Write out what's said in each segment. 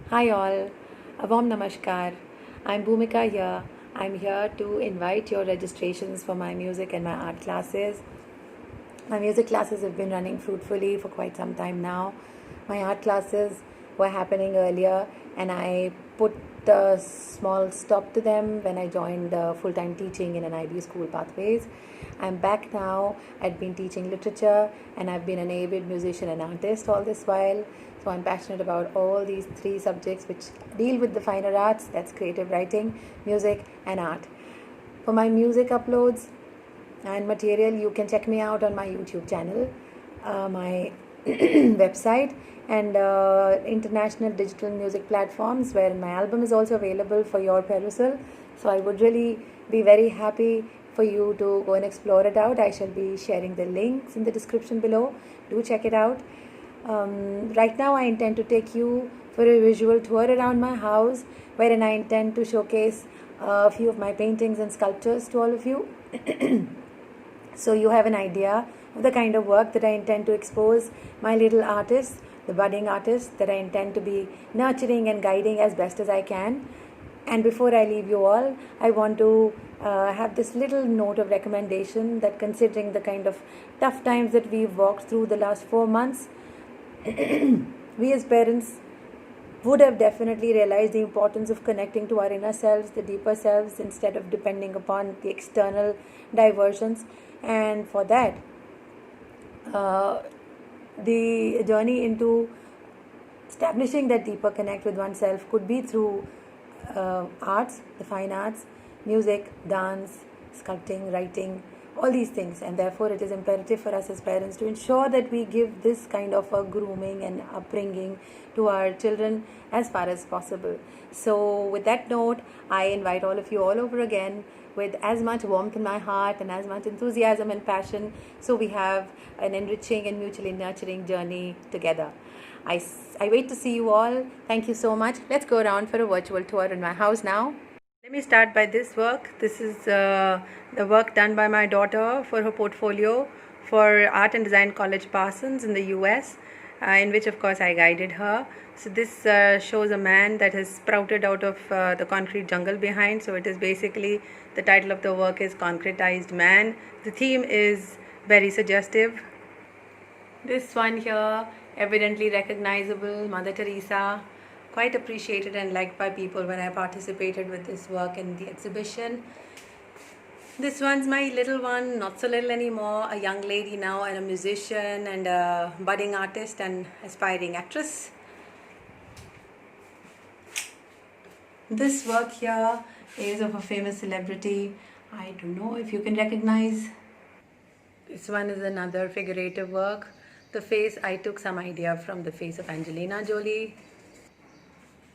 Hi all, a warm namaskar. I'm Bhumika here. I'm here to invite your registrations for my music and my art classes. My music classes have been running fruitfully for quite some time now. My art classes were happening earlier, and I put a small stop to them when I joined full time teaching in an IB school pathways. I'm back now. I'd been teaching literature, and I've been an avid musician and artist all this while. So I'm passionate about all these three subjects which deal with the finer arts, that's creative writing, music, and art. For my music uploads and material, you can check me out on my YouTube channel, my website, and international digital music platforms where my album is also available for your perusal. So I would really be very happy for you to go and explore it out. I shall be sharing the links in the description below. Do check it out. Right now, I intend to take you for a visual tour around my house, wherein I intend to showcase a few of my paintings and sculptures to all of you. So you have an idea of the kind of work that I intend to expose my little artists, the budding artists that I intend to be nurturing and guiding as best as I can. And before I leave you all, I want to have this little note of recommendation that, considering the kind of tough times that we've walked through the last 4 months, we as parents would have definitely realized the importance of connecting to our inner selves, the deeper selves, instead of depending upon the external diversions. And for that, the journey into establishing that deeper connect with oneself could be through arts, the fine arts, music, dance, sculpting, writing, all these things. And therefore, it is imperative for us as parents to ensure that we give this kind of a grooming and upbringing to our children as far as possible. So, with that note, I invite all of you all over again with as much warmth in my heart and as much enthusiasm and passion, so we have an enriching and mutually nurturing journey together. I wait to see you all. Thank you so much. Let's go around for a virtual tour in my house now. Let me start by this work. This is the work done by my daughter for her portfolio for Art and Design College Parsons in the US, in which, of course, I guided her. So, this shows a man that has sprouted out of the concrete jungle behind. So, it is basically the title of the work is Concretized Man. The theme is very suggestive. This one here, evidently recognizable, Mother Teresa, quite appreciated and liked by people when I participated with this work in the exhibition. This one's my little one, not so little anymore, a young lady now and a musician and a budding artist and aspiring actress. This work here is of a famous celebrity. I don't know if you can recognize. This one is another figurative work. The face, I took some idea from the face of Angelina Jolie.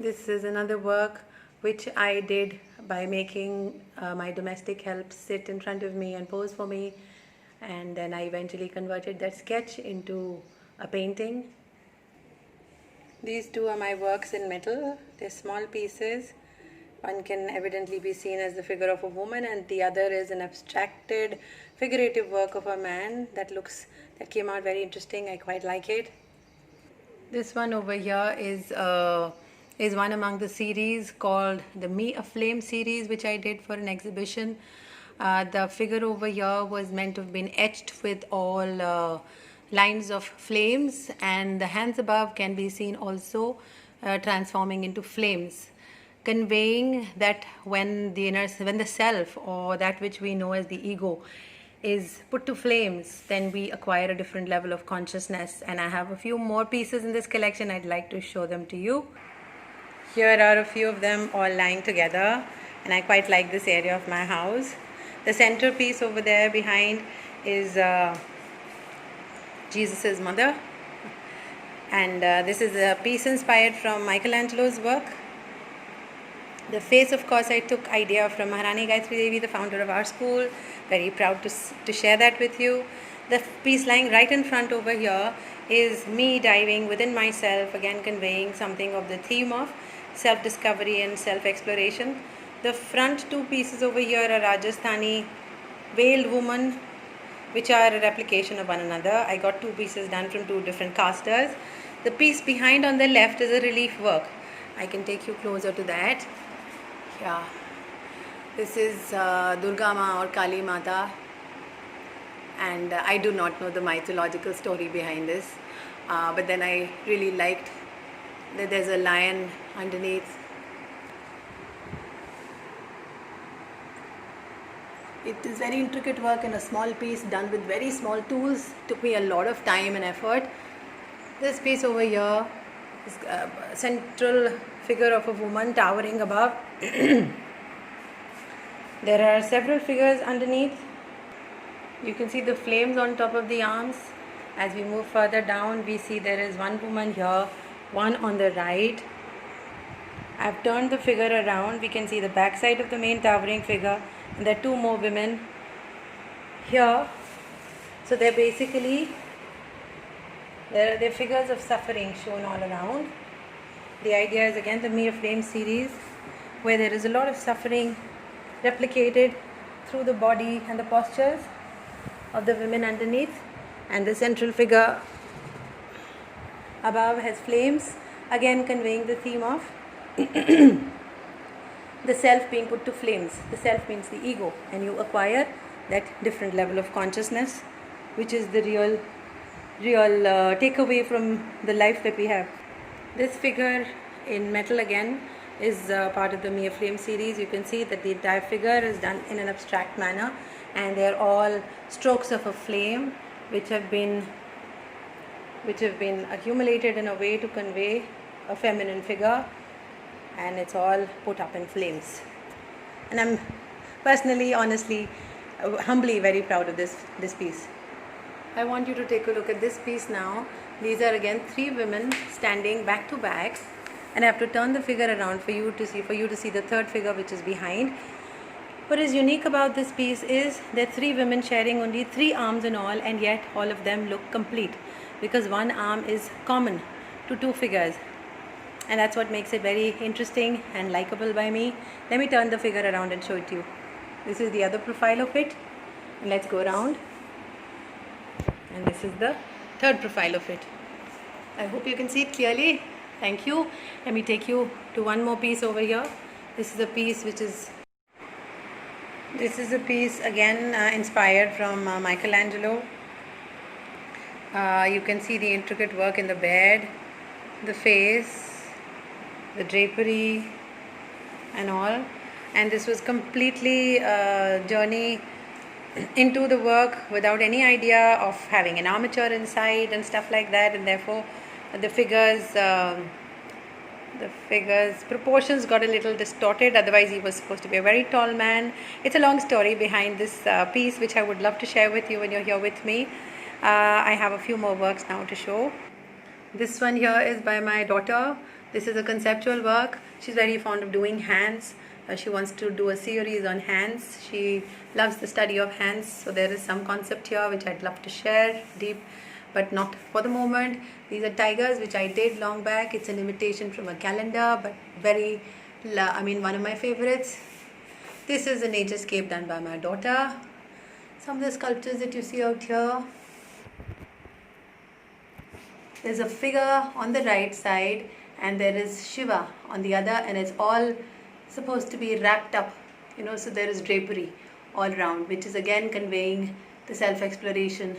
This is another work which I did by making my domestic help sit in front of me and pose for me, and then I eventually converted that sketch into a painting. These two are my works in metal. They're small pieces. One can evidently be seen as the figure of a woman, and the other is an abstracted figurative work of a man that came out very interesting. I quite like it. This one over here is one among the series called the Me Aflame series, which I did for an exhibition. The figure over here was meant to have been etched with all lines of flames, and the hands above can be seen also transforming into flames, conveying that when the self, or that which we know as the ego, is put to flames, then we acquire a different level of consciousness. And I have a few more pieces in this collection. I'd like to show them to you. Here are a few of them all lying together, and I quite like this area of my house. The centerpiece over there behind is Jesus's mother, and this is a piece inspired from Michelangelo's work. The face, of course, I took idea from Maharani Gayatri Devi, the founder of our school. Very proud to share that with you. The piece lying right in front over here is me diving within myself, again conveying something of the theme of self-discovery and self-exploration. The front two pieces over here are Rajasthani veiled woman, which are a replication of one another. I got two pieces done from two different casters. The piece behind on the left is a relief work. I can take you closer to that. Yeah, this is Durga Ma or Kali Mata, and I do not know the mythological story behind this, but then I really liked that there's a lion underneath. It is very intricate work in a small piece done with very small tools. Took me a lot of time and effort. This piece over here is a central figure of a woman towering above. There are several figures underneath. You can see the flames on top of the arms. As we move further down, we see there is one woman here, one on the right. I've turned the figure around. We can see the back side of the main towering figure, and there are two more women here. So they're basically they're figures of suffering shown all around. The idea is again the Me Aflame series, where there is a lot of suffering replicated through the body and the postures of the women underneath, and the central figure above has flames, again conveying the theme of the self being put to flames. The self means the ego, and you acquire that different level of consciousness, which is the real takeaway from the life that we have. This figure in metal again is part of the Me Aflame series. You can see that the entire figure is done in an abstract manner, and they are all strokes of a flame which have been accumulated in a way to convey a feminine figure, and it's all put up in flames. And I'm personally, honestly, humbly very proud of this piece. I want you to take a look at this piece now. These are again three women standing back to back, and I have to turn the figure around for you to see the third figure which is behind. What is unique about this piece is that three women sharing only three arms in all, and yet all of them look complete because one arm is common to two figures, and that's what makes it very interesting and likable by me. Let me turn the figure around and show it to you. This is the other profile of it, and let's go around, and this is the third profile of it. I hope you can see it clearly. Thank you. Let me take you to one more piece over here. This is a piece again inspired from Michelangelo. You can see the intricate work in the bed, the face, the drapery and all, and this was completely a journey into the work without any idea of having an armature inside and stuff like that, and therefore the figures proportions got a little distorted. Otherwise he was supposed to be a very tall man. It's a long story behind this piece which I would love to share with you when you're here with me. I have a few more works now to show. This one here is by my daughter. This is a conceptual work. She's very fond of doing hands. She wants to do a series on hands. She loves the study of hands. So there is some concept here which I'd love to share deep, but not for the moment. These are tigers which I did long back. It's an imitation from a calendar, but one of my favorites. This is a naturescape done by my daughter. Some of the sculptures that you see out here. There's a figure on the right side, and there is Shiva on the other, and it's all supposed to be wrapped up, so there is drapery all around, which is again conveying the self-exploration.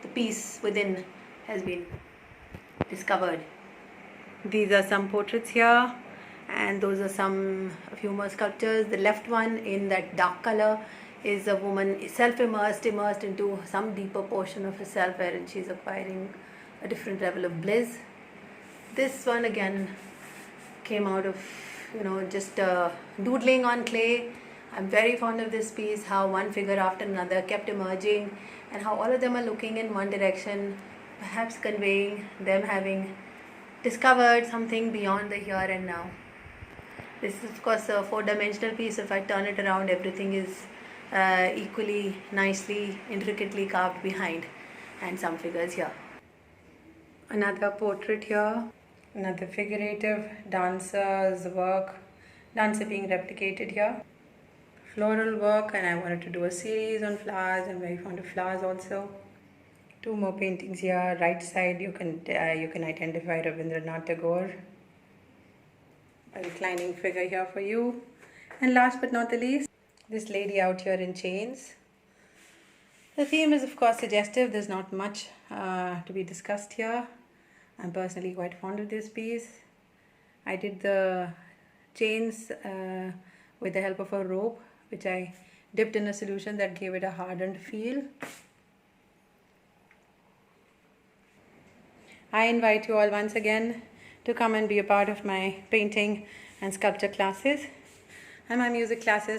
The peace within has been discovered. These are some portraits here, and those are a few more sculptures. The left one in that dark color is a woman immersed into some deeper portion of herself, wherein she's acquiring a different level of bliss. This one again came out of just doodling on clay. I'm very fond of this piece, how one figure after another kept emerging, and how all of them are looking in one direction, perhaps conveying them having discovered something beyond the here and now. This is of course a four-dimensional piece. If I turn it around, everything is equally nicely, intricately carved behind, and some figures here. Another portrait here, another figurative dancer being replicated here. Floral work, and I wanted to do a series on flowers. I'm very fond of flowers also. Two more paintings here. Right side you can identify Rabindranath Tagore. a reclining figure here for you. And last but not the least, this lady out here in chains. The theme is of course suggestive. There's not much to be discussed here. I'm personally quite fond of this piece. I did the chains with the help of a rope, which I dipped in a solution that gave it a hardened feel. I invite you all once again to come and be a part of my painting and sculpture classes and my music classes.